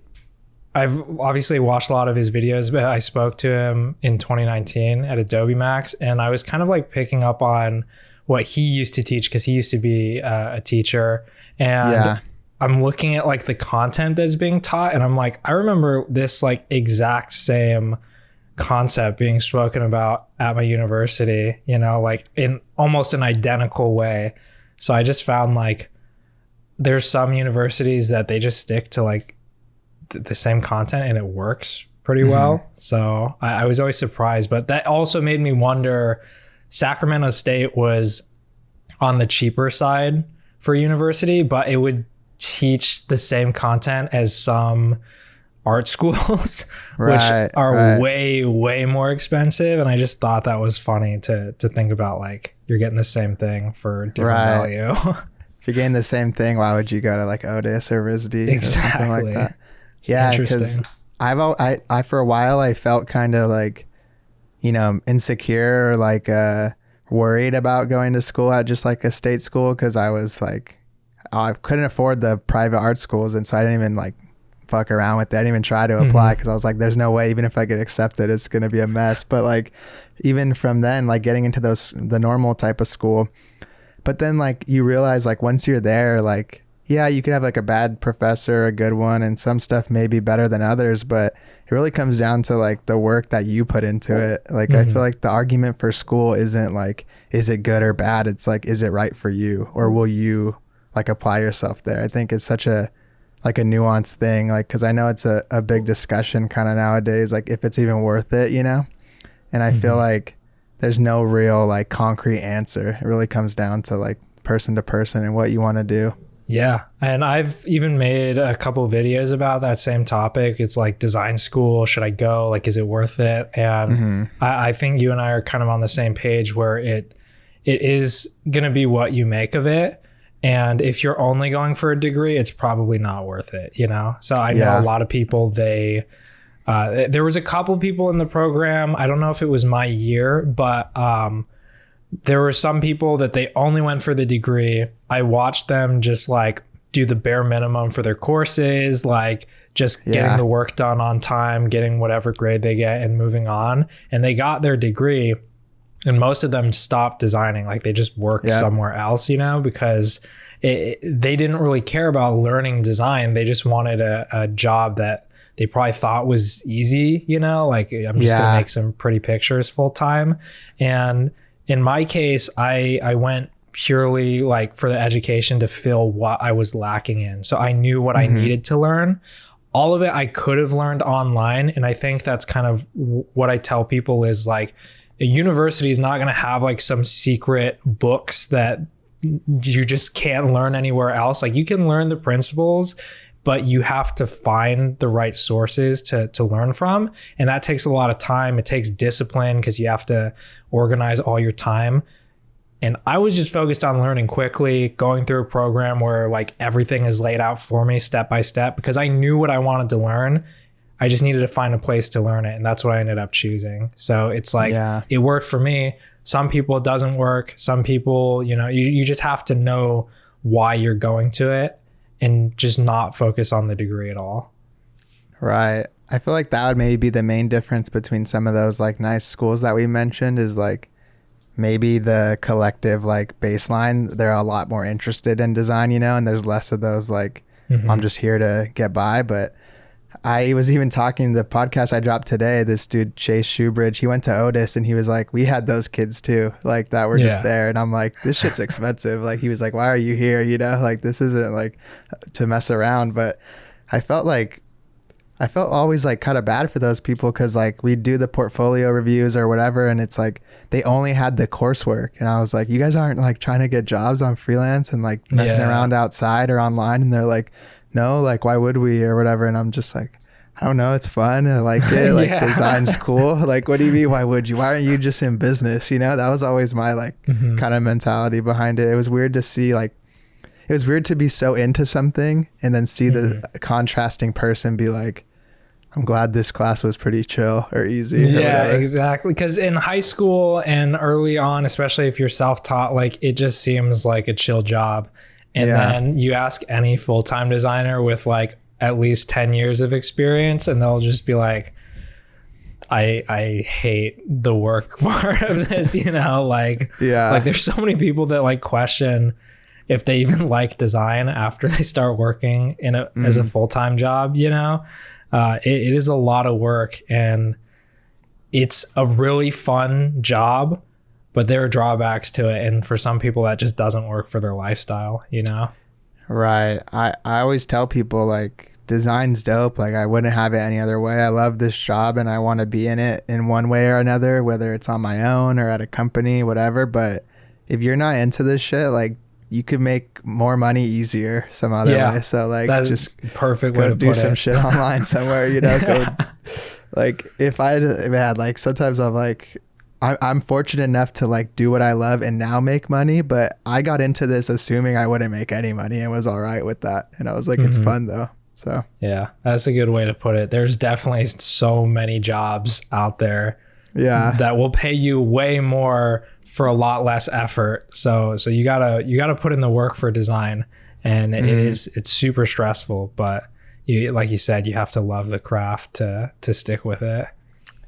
obviously watched a lot of his videos, but I spoke to him in 2019 at Adobe Max, and I was kind of like picking up on what he used to teach, because he used to be a teacher. And I'm looking at like the content that's being taught, and I'm like, I remember this like exact same concept being spoken about at my university, you know, like in almost an identical way. So I just found like there's some universities that they just stick to like the same content and it works pretty well. So I was always surprised, but that also made me wonder, Sacramento State was on the cheaper side for university, but it would teach the same content as some art schools, which are way more expensive. And I just thought that was funny to think about, like, you're getting the same thing for different value. If you're getting the same thing, why would you go to like Otis or RISD or something like that? Yeah, because I for a while I felt kind of like, you know, insecure or like worried about going to school at just like a state school, because I was like, I couldn't afford the private art schools, and so I didn't even like fuck around with it. I didn't even try to apply because I was like, there's no way, even if I get accepted, it's gonna be a mess. But like even from then, like getting into the normal type of school, but then like you realize like once you're there, like yeah, you could have like a bad professor, a good one, and some stuff may be better than others, but it really comes down to like the work that you put into it. Like I feel like the argument for school isn't like, is it good or bad? It's like, is it right for you, or will you like apply yourself there? I think it's such a like a nuanced thing, like because I know it's a big discussion kind of nowadays, like if it's even worth it, you know? And I feel like there's no real like concrete answer. It really comes down to like person to person and what you want to do. Yeah. And I've even made a couple videos about that same topic. It's like design school. Should I go? Like, is it worth it? And I think you and I are kind of on the same page where it is going to be what you make of it. And if you're only going for a degree, it's probably not worth it, you know? So I know a lot of people, there was a couple people in the program. I don't know if it was my year, but there were some people that they only went for the degree. I watched them just like do the bare minimum for their courses, like just getting the work done on time, getting whatever grade they get and moving on. And they got their degree, and most of them stopped designing. Like they just worked somewhere else, you know, because they didn't really care about learning design. They just wanted a job that they probably thought was easy, you know, like I'm just gonna make some pretty pictures full time. And in my case, I went purely like for the education to fill what I was lacking in. So I knew what I needed to learn. All of it I could have learned online. And I think that's kind of what I tell people is like, a university is not going to have like some secret books that you just can't learn anywhere else. Like you can learn the principles, but you have to find the right sources to learn from. And that takes a lot of time. It takes discipline because you have to organize all your time. And I was just focused on learning quickly, going through a program where like everything is laid out for me step by step because I knew what I wanted to learn. I just needed to find a place to learn it. And that's what I ended up choosing. So it's like, it worked for me. Some people it doesn't work. Some people, you know, you just have to know why you're going to it and just not focus on the degree at all. Right. I feel like that would maybe be the main difference between some of those like nice schools that we mentioned is like maybe the collective like baseline, they're a lot more interested in design, you know, and there's less of those like, I'm just here to get by. But I was even talking to the podcast I dropped today, this dude, Chase Shoebridge, he went to Otis and he was like, we had those kids too, like that were just there. And I'm like, this shit's expensive. Like he was like, why are you here? You know, like this isn't like to mess around. But I felt always like kind of bad for those people because like we do the portfolio reviews or whatever and it's like they only had the coursework and I was like, you guys aren't like trying to get jobs on freelance and like messing around outside or online, and they're like, no, like why would we or whatever. And I'm just like, I don't know, it's fun, I like it, like design's cool, like what do you mean why would you, why aren't you just in business, you know? That was always my like kind of mentality behind it. It was weird to see like, it was weird to be so into something and then see the contrasting person be like, I'm glad this class was pretty chill or easy. Yeah, exactly. Because in high school and early on, especially if you're self-taught, like it just seems like a chill job. And then you ask any full-time designer with like at least 10 years of experience and they'll just be like, I hate the work part of this, you know, like there's so many people that like question if they even like design after they start working in as a full-time job, you know. It is a lot of work and it's a really fun job, but there are drawbacks to it. And for some people that just doesn't work for their lifestyle, you know? Right. I always tell people like design's dope. Like I wouldn't have it any other way. I love this job and I want to be in it in one way or another, whether it's on my own or at a company, whatever. But if you're not into this shit, like you could make more money easier some other way. So like just perfect way to do some shit online somewhere, you know, go like if I had like, sometimes I'm like, I'm fortunate enough to like do what I love and now make money, but I got into this assuming I wouldn't make any money and was all right with that. And I was like, it's fun though. So yeah, that's a good way to put it. There's definitely so many jobs out there that will pay you way more for a lot less effort. So you gotta put in the work for design. and it's super stressful, but like you said, you have to love the craft to stick with it.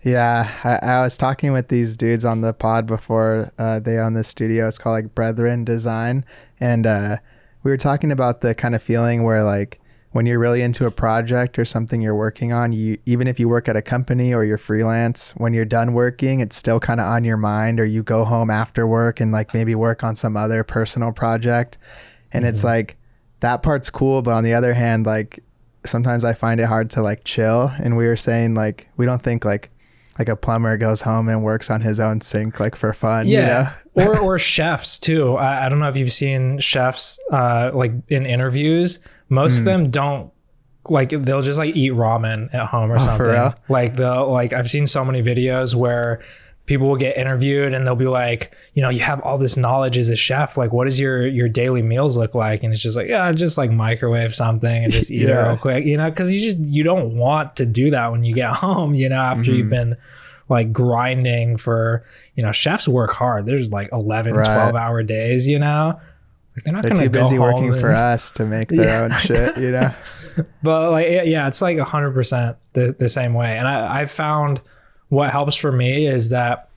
Yeah, I was talking with these dudes on the pod before they own this studio. It's called like Brethren Design, and we were talking about the kind of feeling where like when you're really into a project or something you're working on, you, even if you work at a company or you're freelance, when you're done working, it's still kind of on your mind, or you go home after work and like maybe work on some other personal project. And it's like, that part's cool. But on the other hand, like sometimes I find it hard to like chill. And we were saying like, we don't think like a plumber goes home and works on his own sink like for fun. Yeah. You know? or chefs too. I don't know if you've seen chefs like in interviews. Most of them don't, like, they'll just like eat ramen at home or something. For real? Like I've seen so many videos where people will get interviewed and they'll be like, you know, you have all this knowledge as a chef. Like, what does your daily meals look like? And it's just like, yeah, just like microwave something and just eat it real quick, you know, because you don't want to do that when you get home, you know, after you've been like grinding for, you know, chefs work hard. There's like 11, 12-hour days, you know. Like they're too busy working for us to make their own shit, you know. But like, yeah, it's like 100% the same way. And I've found what helps for me is that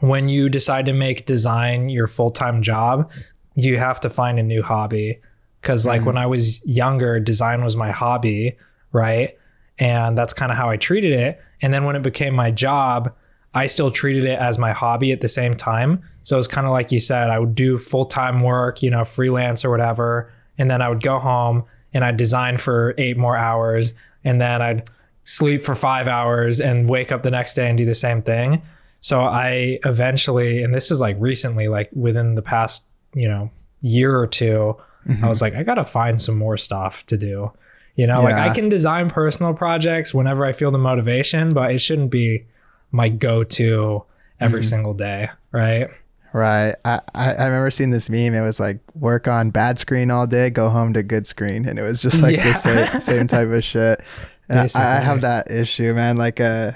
when you decide to make design your full-time job, you have to find a new hobby. Because like when I was younger, design was my hobby, right? And that's kind of how I treated it. And then when it became my job, I still treated it as my hobby at the same time. So it's kind of like you said, I would do full-time work, you know, freelance or whatever. And then I would go home and I'd design for 8 more hours. And then I'd sleep for 5 hours and wake up the next day and do the same thing. So I eventually, and this is like recently, like within the past, you know, year or two, I was like, I got to find some more stuff to do. You know, like I can design personal projects whenever I feel the motivation, but it shouldn't be my go-to every single day. Right. Right. I remember seeing this meme. It was like, work on bad screen all day, go home to good screen. And it was just like the same type of shit. And I have that issue, man. Like, and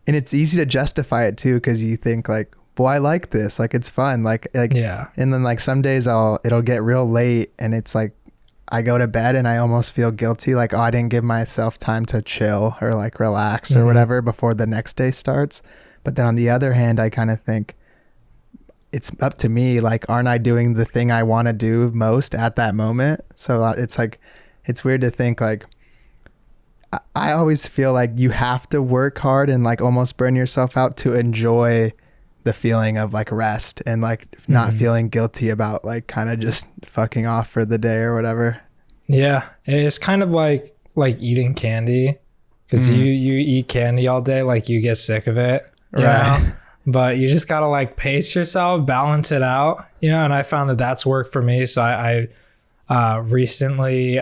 it's easy to justify it too, because you think like, well, I like this. Like, it's fun. Like, yeah. And then like some days it'll get real late and it's like, I go to bed and I almost feel guilty. Like, oh, I didn't give myself time to chill or like relax or whatever before the next day starts. But then on the other hand, I kind of think, it's up to me. Like, aren't I doing the thing I want to do most at that moment? So it's like, it's weird to think like, I always feel like you have to work hard and like almost burn yourself out to enjoy the feeling of like rest and like not feeling guilty about like kind of just fucking off for the day or whatever. Yeah. It's kind of like eating candy, because you eat candy all day, like you get sick of it, you know? But you just got to like pace yourself, balance it out, you know? And I found that that's worked for me. So I recently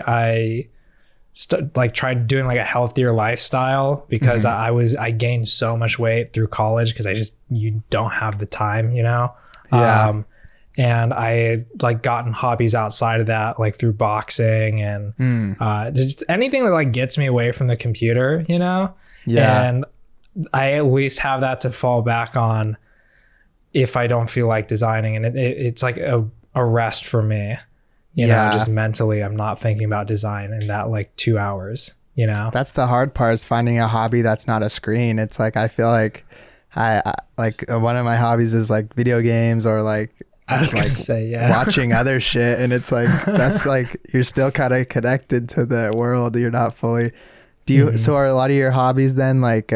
tried doing like a healthier lifestyle, because I gained so much weight through college, because you don't have the time, you know? Yeah. And I had like gotten hobbies outside of that, like through boxing and just anything that like gets me away from the computer, you know? Yeah. And I at least have that to fall back on if I don't feel like designing. And it's like a rest for me. You know, just mentally, I'm not thinking about design in that like 2 hours, you know? That's the hard part, is finding a hobby that's not a screen. It's like, I feel like I like one of my hobbies is like video games, or like, I was like, gonna say, watching other shit. And it's like, that's like, you're still kind of connected to the world. You're not fully, so are a lot of your hobbies then like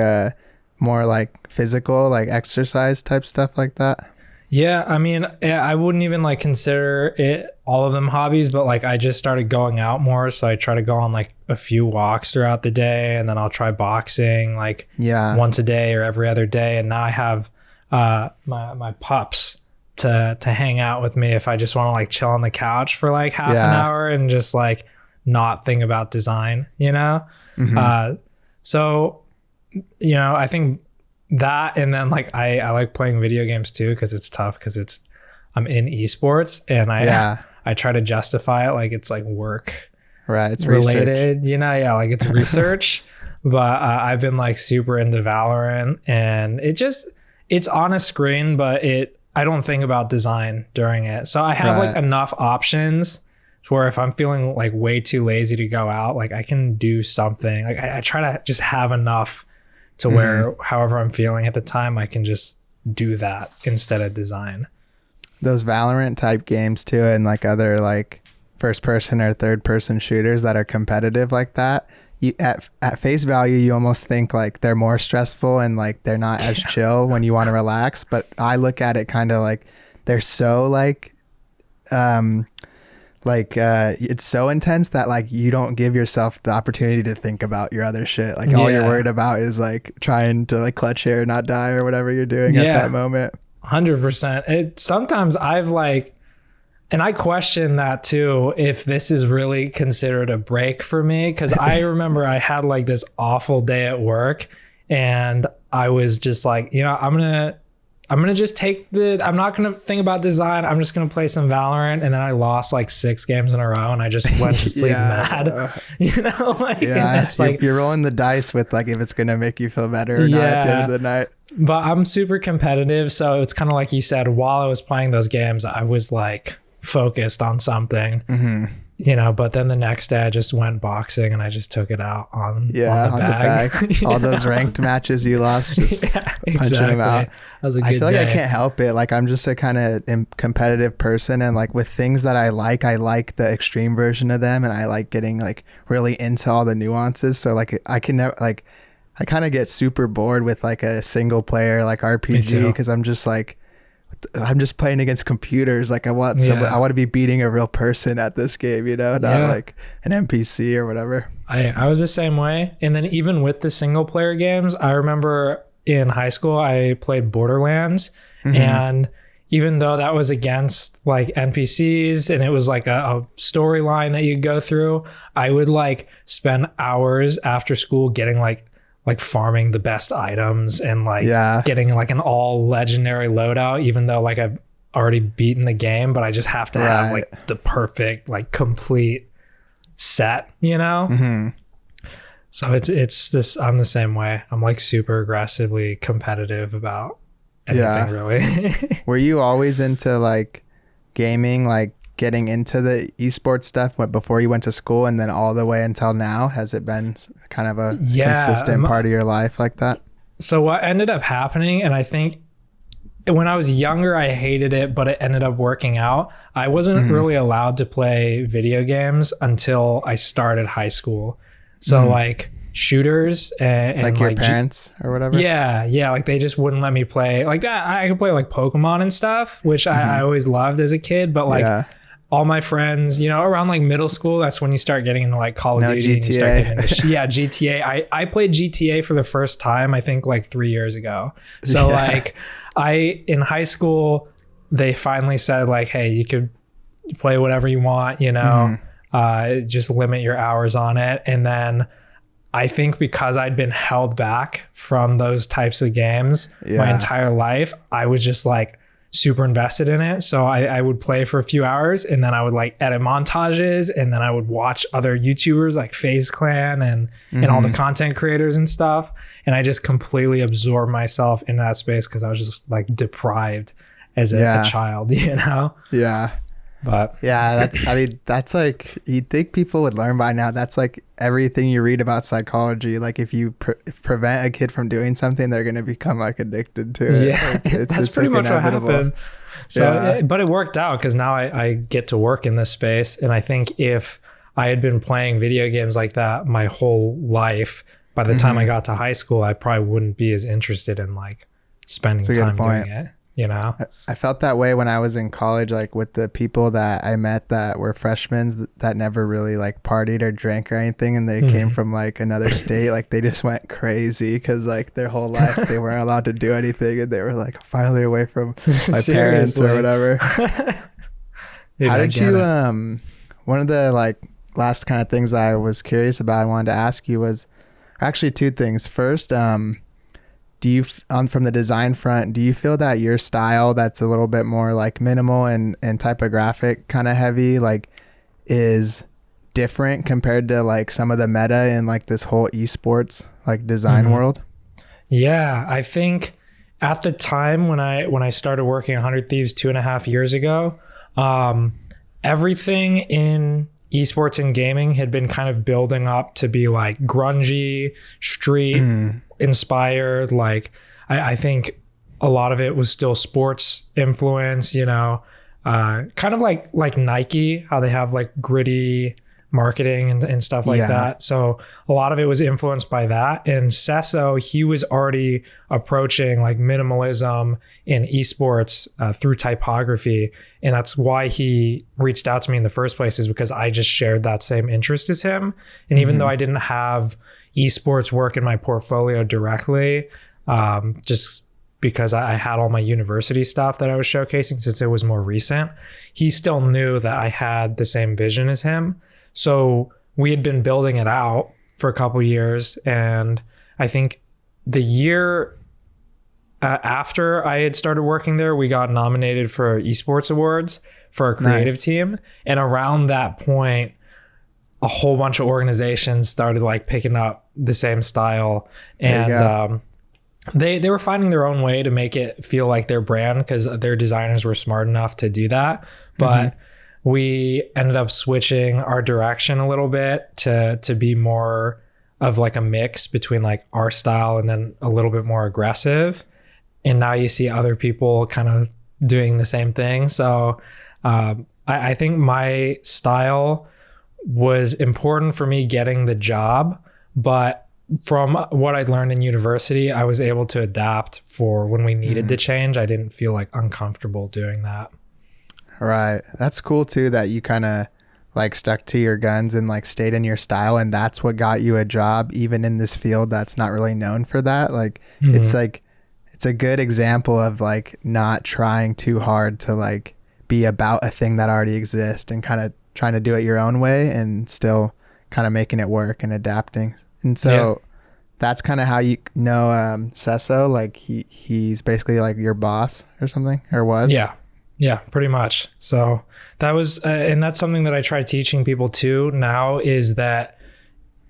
more like physical, like exercise type stuff like that? Yeah, I mean, I wouldn't even like consider it all of them hobbies, but like I just started going out more. So I try to go on like a few walks throughout the day, and then I'll try boxing like once a day or every other day. And now I have my pups to hang out with me if I just want to like chill on the couch for like half an hour and just like not think about design, you know? So, you know, I think that, and then like I like playing video games too, because it's tough, because I'm in esports, and I try to justify it like it's like work, right? It's related, research. You know? Yeah, like it's research. But I've been like super into Valorant, and it's on a screen, but I don't think about design during it. So I have like enough options where if I'm feeling like way too lazy to go out, like I can do something. Like I try to just have enough to where however I'm feeling at the time, I can just do that instead of design. Those Valorant type games too, and like other like first person or third person shooters that are competitive like that, you, at face value you almost think like they're more stressful and like they're not as chill when you want to relax, but I look at it kind of like they're so like it's so intense that like you don't give yourself the opportunity to think about your other shit. Like all you're worried about is like trying to like clutch here, not die, or whatever you're doing at that moment. 100%. Sometimes I've like, and I question that too, if this is really considered a break for me. Cause I remember I had like this awful day at work and I was just like, you know, I'm gonna just take I'm not gonna think about design. I'm just gonna play some Valorant. And then I lost like 6 games in a row and I just went to sleep mad. You know, like, it's like you're rolling the dice with like if it's gonna make you feel better or not at the end of the night. But I'm super competitive, so it's kind of like you said. While I was playing those games, I was like focused on something. You know, but then the next day I just went boxing and I just took it out on the bag. All those ranked matches you lost, just punching them out. That was a good I feel like day. I can't help it. Like I'm just a kind of competitive person, and like with things that I like the extreme version of them, and I like getting like really into all the nuances. So like I can never like I kind of get super bored with like a single player like RPG because I'm just playing against computers. Like I want to be beating a real person at this game, you know, not like an NPC or whatever. I was the same way. And then even with the single player games, I remember in high school, I played Borderlands and even though that was against like NPCs and it was like a storyline that you go through, I would like spend hours after school getting like farming the best items and like getting like an all legendary loadout, even though like I've already beaten the game, but I just have to have like the perfect, like complete set, you know? So it's this, I'm the same way. I'm like super aggressively competitive about anything really. Were you always into like gaming, like getting into the esports stuff before you went to school and then all the way until now? Has it been kind of a consistent part of your life like that? So what ended up happening, and I think when I was younger, I hated it, but it ended up working out. I wasn't really allowed to play video games until I started high school. So like shooters and like your parents or whatever? Yeah. Like they just wouldn't let me play like that. I could play like Pokemon and stuff, which I always loved as a kid, but like all my friends, you know, around like middle school, that's when you start getting into like Call of Duty. GTA. And you start getting into GTA. I played GTA for the first time, I think like 3 years ago. So like in high school, they finally said like, hey, you could play whatever you want, you know, just limit your hours on it. And then I think because I'd been held back from those types of games my entire life, I was just like super invested in it. So I would play for a few hours and then I would like edit montages and then I would watch other YouTubers like FaZe Clan and all the content creators and stuff. And I just completely absorbed myself in that space because I was just like deprived as a child, you know? Yeah. But that's like, you'd think people would learn by now. That's like everything you read about psychology. Like if you prevent a kid from doing something, they're going to become like addicted to it. Yeah, like, that's pretty much inevitable. What happened. So, but it worked out because now I get to work in this space. And I think if I had been playing video games like that my whole life, by the time I got to high school, I probably wouldn't be as interested in like spending time doing it. You know, I felt that way when I was in college, like with the people that I met that were freshmen that never really like partied or drank or anything. And they came from like another state. Like they just went crazy because like their whole life they weren't allowed to do anything. And they were like finally away from my parents or whatever. Dude, how did you, one of the like last kind of things I was curious about, I wanted to ask you was actually 2 things. First, do you from the design front, do you feel that your style that's a little bit more like minimal and typographic kind of heavy like is different compared to like some of the meta in like this whole esports like design world? Yeah, I think at the time when I started working at 100 Thieves 2.5 years ago, everything in esports and gaming had been kind of building up to be like grungy, street inspired. Like I think a lot of it was still sports influence, you know, kind of like Nike, how they have like gritty marketing and stuff like that. So a lot of it was influenced by that. And Seso, he was already approaching like minimalism in esports through typography. And that's why he reached out to me in the first place, is because I just shared that same interest as him. And even though I didn't have esports work in my portfolio directly, just because I had all my university stuff that I was showcasing since it was more recent, he still knew that I had the same vision as him. So we had been building it out for a couple of years. And I think the year after I had started working there, we got nominated for Esports Awards for our creative team. And around that point, a whole bunch of organizations started like picking up the same style. And they were finding their own way to make it feel like their brand, because their designers were smart enough to do that. But we ended up switching our direction a little bit to be more of like a mix between like our style and then a little bit more aggressive. And now you see other people kind of doing the same thing. So I think my style was important for me getting the job, but from what I learned in university, I was able to adapt for when we needed to change. I didn't feel like uncomfortable doing that. Right. That's cool too, that you kind of like stuck to your guns and like stayed in your style, and that's what got you a job even in this field that's not really known for that. Like it's like, it's a good example of like not trying too hard to like be about a thing that already exists, and kind of trying to do it your own way and still kind of making it work and adapting. And so that's kind of how you know Seso, like he's basically like your boss or something, or was. Yeah, pretty much. So that was, and that's something that I try teaching people too now, is that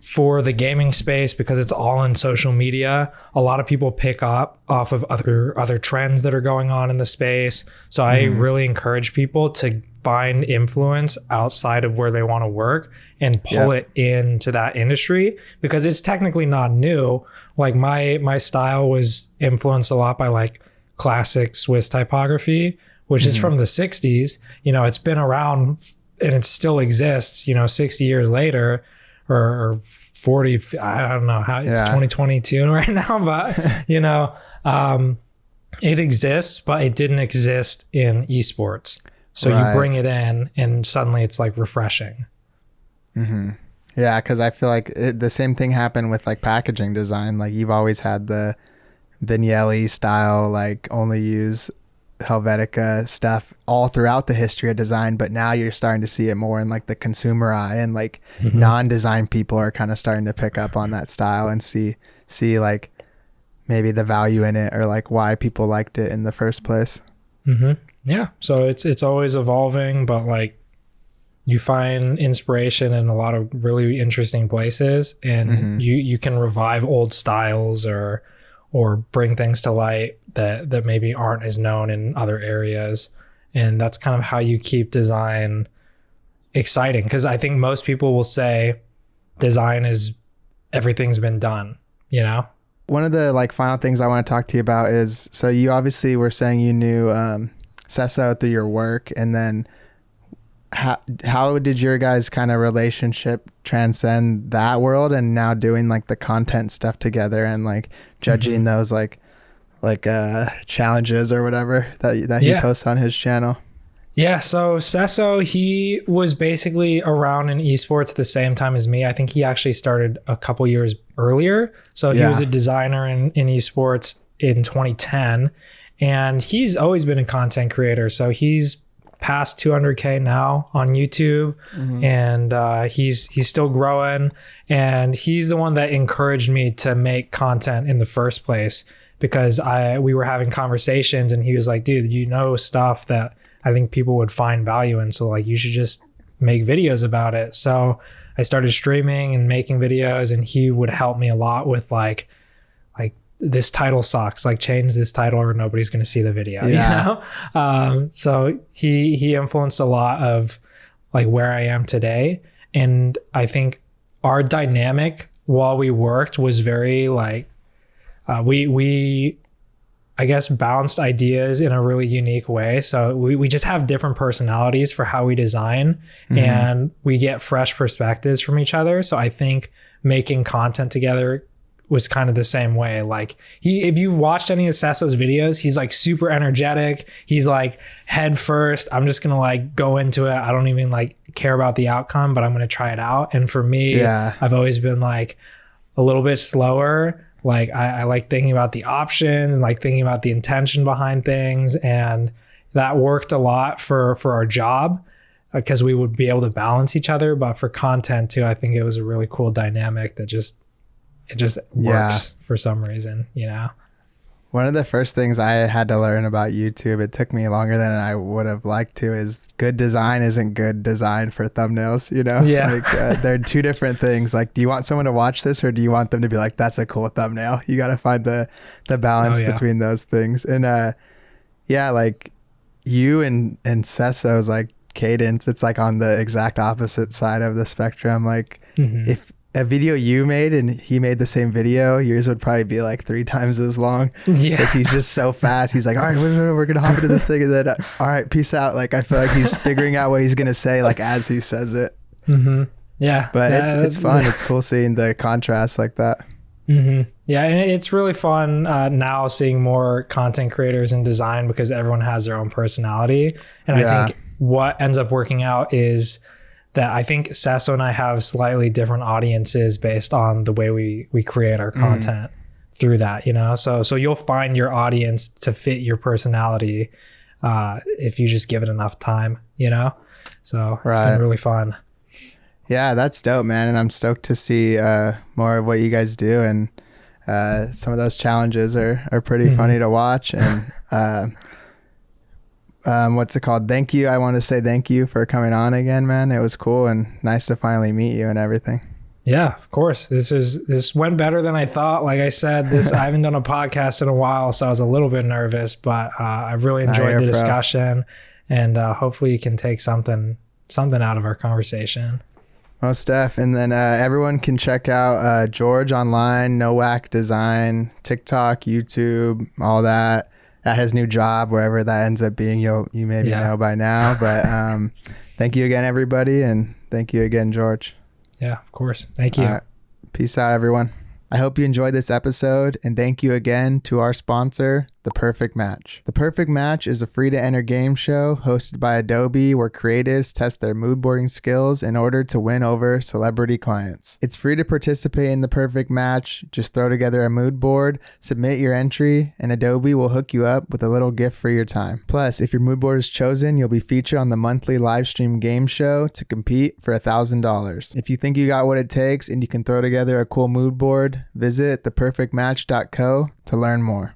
for the gaming space, because it's all in social media, a lot of people pick up off of other trends that are going on in the space. So I really encourage people to find influence outside of where they want to work and pull it into that industry, because it's technically not new. Like my style was influenced a lot by like classic Swiss typography, which is from the 60s. You know, it's been around and it still exists, you know, 60 years later, or 40, I don't know how, it's 2022 right now, but you know, it exists, but it didn't exist in esports. So you bring it in and suddenly it's like refreshing. Yeah, because I feel like the same thing happened with like packaging design. Like you've always had the Vignelli style, like only use Helvetica stuff all throughout the history of design, but now you're starting to see it more in like the consumer eye, and like non-design people are kind of starting to pick up on that style and see like maybe the value in it, or like why people liked it in the first place. Yeah, so it's always evolving, but like you find inspiration in a lot of really interesting places, and you can revive old styles or bring things to light that maybe aren't as known in other areas. And that's kind of how you keep design exciting. Because I think most people will say design is everything's been done, you know? One of the like final things I want to talk to you about is, so you obviously were saying you knew Seso through your work, and then how did your guys' kind of relationship transcend that world, and now doing like the content stuff together and like judging those like challenges or whatever that he posts on his channel? Yeah, so Seso, he was basically around in esports the same time as me. I think he actually started a couple years earlier. So he was a designer in esports in 2010, and he's always been a content creator. So he's past 200K now on YouTube, and he's still growing, and he's the one that encouraged me to make content in the first place, because we were having conversations and he was like, dude, you know stuff that I think people would find value in, so like you should just make videos about it. So I started streaming and making videos, and he would help me a lot with like this title sucks, like change this title or nobody's going to see the video, you know? So he influenced a lot of like where I am today. And I think our dynamic while we worked was very like, we I guess bounced ideas in a really unique way. So we just have different personalities for how we design, and we get fresh perspectives from each other. So I think making content together was kind of the same way. Like if you watched any of Seso's videos, he's like super energetic. He's like head first. I'm just going to like go into it. I don't even like care about the outcome, but I'm going to try it out. And for me, I've always been like a little bit slower. Like I like thinking about the options and like thinking about the intention behind things. And that worked a lot for our job because we would be able to balance each other. But for content too, I think it was a really cool dynamic that just works for some reason, you know? One of the first things I had to learn about YouTube, it took me longer than I would have liked to, is good design isn't good design for thumbnails, you know? Yeah. Like they're two different things. Like, do you want someone to watch this or do you want them to be like, that's a cool thumbnail? You got to find the balance between those things. And like you and Seso's like cadence, it's like on the exact opposite side of the spectrum. Like if a video you made and he made the same video, yours would probably be like 3 times as long. Because he's just so fast. He's like, all right, we're gonna hop into this thing, and then all right, peace out. Like I feel like he's figuring out what he's gonna say like as he says it. Yeah, but it's fun. It's cool seeing the contrast like that. Yeah, and it's really fun now seeing more content creators in design because everyone has their own personality. And I think what ends up working out is that I think Seso and I have slightly different audiences based on the way we create our content through that, you know? So you'll find your audience to fit your personality if you just give it enough time, you know? So it's been really fun. Yeah, that's dope, man. And I'm stoked to see more of what you guys do. And some of those challenges are pretty funny to watch. And what's it called? Thank you. I want to say thank you for coming on again, man. It was cool and nice to finally meet you and everything. Yeah, of course. This went better than I thought. Like I said, I haven't done a podcast in a while, so I was a little bit nervous, but I really enjoyed the discussion, and hopefully you can take something out of our conversation. Most def. And then everyone can check out George online, Nowack Design, TikTok, YouTube, all that. At his new job, wherever that ends up being, you maybe know by now. But thank you again, everybody. And thank you again, George. Yeah, of course. Thank you. Peace out, everyone. I hope you enjoyed this episode, and thank you again to our sponsor, The Perfect Match. The Perfect Match is a free-to-enter game show hosted by Adobe where creatives test their mood boarding skills in order to win over celebrity clients. It's free to participate in The Perfect Match. Just throw together a mood board, submit your entry, and Adobe will hook you up with a little gift for your time. Plus, if your mood board is chosen, you'll be featured on the monthly live stream game show to compete for $1,000. If you think you got what it takes and you can throw together a cool mood board, visit theperfectmatch.co to learn more.